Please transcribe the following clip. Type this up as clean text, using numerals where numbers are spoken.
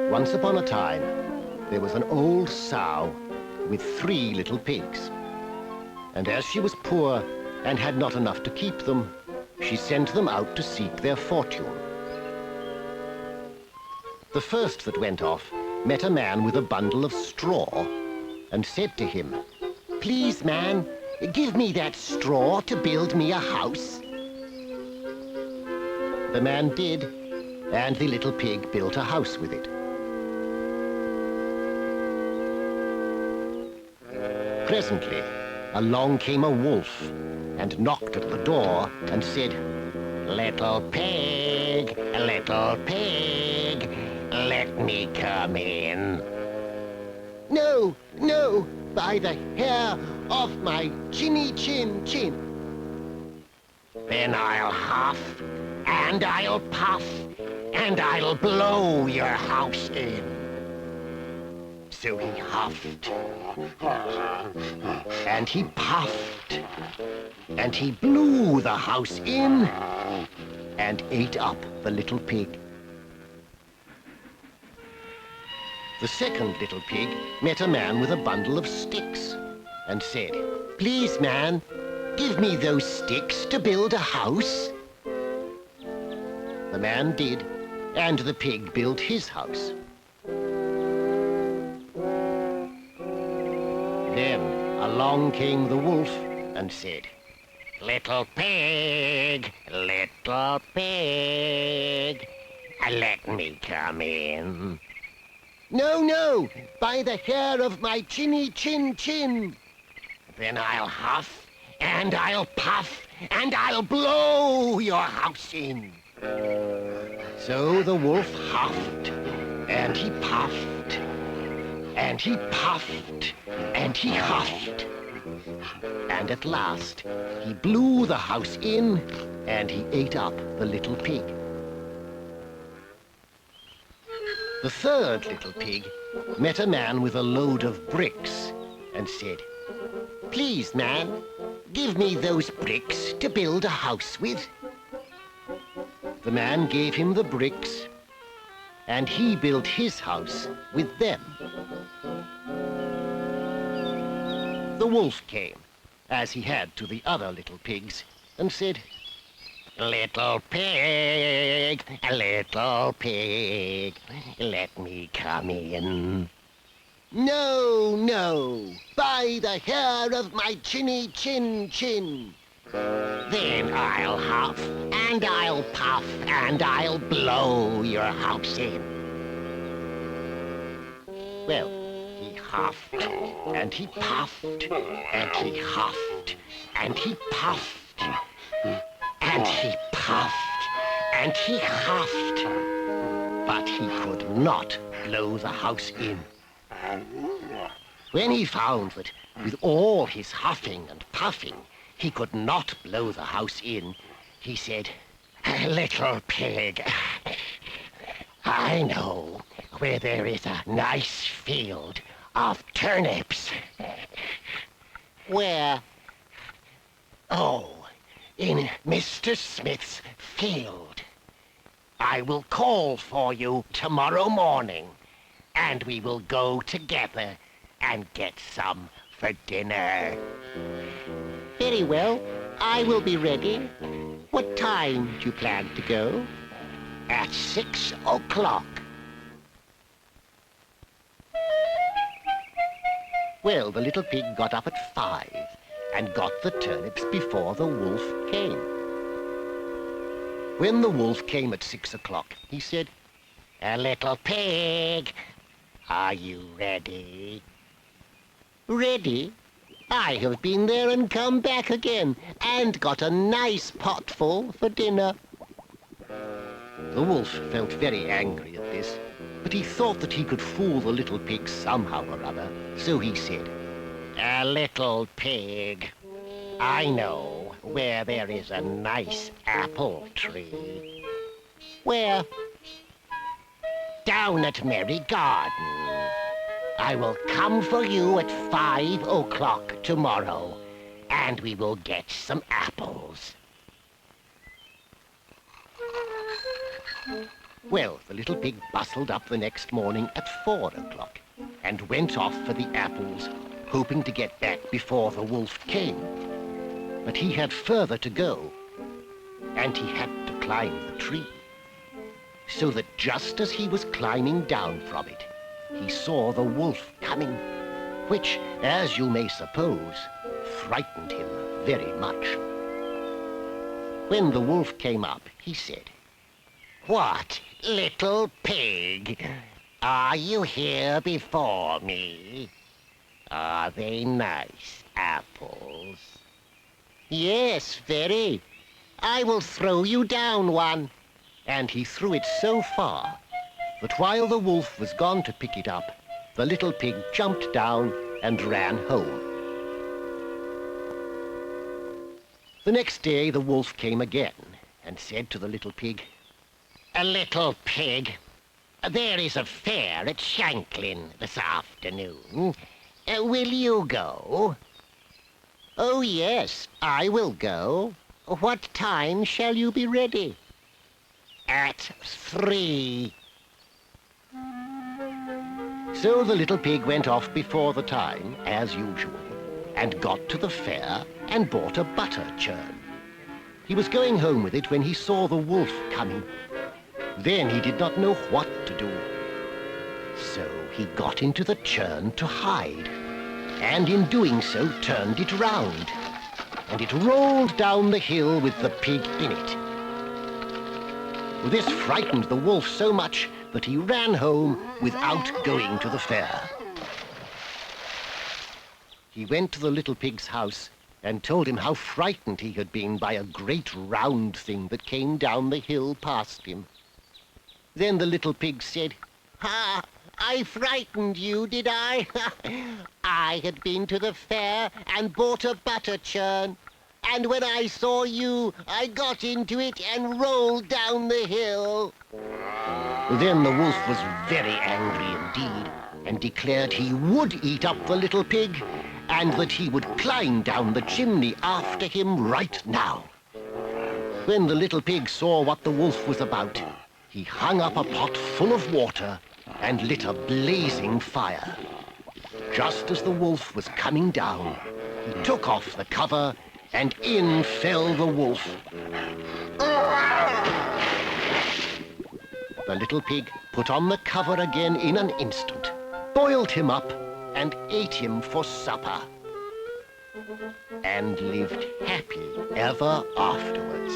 Once upon a time, there was an old sow with 3 little pigs. And as she was poor and had not enough to keep them, she sent them out to seek their fortune. The first that went off met a man with a bundle of straw and said to him, "Please, man, give me that straw to build me a house." The man did, and the little pig built a house with it. Presently, along came a wolf and knocked at the door and said, "Little pig, let me come in." "No, no, by the hair of my chinny chin chin." "Then I'll huff, and I'll puff, and I'll blow your house in." So he huffed, and he puffed, and he blew the house in, and ate up the little pig. The second little pig met a man with a bundle of sticks, and said, "Please, man, give me those sticks to build a house." The man did, and the pig built his house. Then along came the wolf and said, "Little pig, let me come in." "No, no, by the hair of my chinny chin chin." "Then I'll huff, and I'll puff, and I'll blow your house in." So the wolf huffed, and he puffed, and he puffed, and he huffed, and at last he blew the house in, and he ate up the little pig. The third little pig met a man with a load of bricks and said, "Please, man, give me those bricks to build a house with." The man gave him the bricks, and he built his house with them. The wolf came, as he had to the other little pigs, and said, "Little pig, let me come in." "No, no, by the hair of my chinny chin chin." "Then I'll huff, and I'll puff, and I'll blow your house in." Well, he huffed, and he puffed, and he huffed, and he puffed, and he puffed, and he huffed, but he could not blow the house in. When he found that with all his huffing and puffing he could not blow the house in, he said, "Little pig, I know where there is a nice field of turnips." "Where?" "Oh, in Mr. Smith's field. I will call for you tomorrow morning, and we will go together and get some for dinner." "Very well, I will be ready. What time do you plan to go?" "At 6 o'clock. Well, the little pig got up at 5 and got the turnips before the wolf came. When the wolf came at 6 o'clock, he said, "Little pig, are you ready?" "Ready? I have been there and come back again, and got a nice potful for dinner." The wolf felt very angry at this, but he thought that he could fool the little pig somehow or other, so he said, "Little pig, I know where there is a nice apple tree." "Where?" "Down at Merry Garden. I will come for you at 5 o'clock tomorrow, and we will get some apples. Well, the little pig bustled up the next morning at 4 o'clock and went off for the apples, hoping to get back before the wolf came. But he had further to go, and he had to climb the tree. So that just as he was climbing down from it, he saw the wolf coming, which, as you may suppose, frightened him very much. When the wolf came up, he said, "What, little pig? Are you here before me? Are they nice apples?" "Yes, very. I will throw you down one." And he threw it so far that while the wolf was gone to pick it up, the little pig jumped down and ran home. The next day the wolf came again and said to the little pig, "A little pig, there is a fair at Shanklin this afternoon. Will you go?" "Oh, yes, I will go. What time shall you be ready?" "At 3. So the little pig went off before the time, as usual, and got to the fair and bought a butter churn. He was going home with it when he saw the wolf coming. Then he did not know what to do. So he got into the churn to hide, and in doing so turned it round, and it rolled down the hill with the pig in it. This frightened the wolf so much that he ran home without going to the fair. He went to the little pig's house and told him how frightened he had been by a great round thing that came down the hill past him. Then the little pig said, "Ha! I frightened you, did I? I had been to the fair and bought a butter churn, and when I saw you, I got into it and rolled down the hill." Then the wolf was very angry indeed, and declared he would eat up the little pig, and that he would climb down the chimney after him right now. When the little pig saw what the wolf was about, he hung up a pot full of water and lit a blazing fire. Just as the wolf was coming down, he took off the cover, and in fell the wolf. The little pig put on the cover again in an instant, boiled him up, and ate him for supper, and lived happy ever afterwards.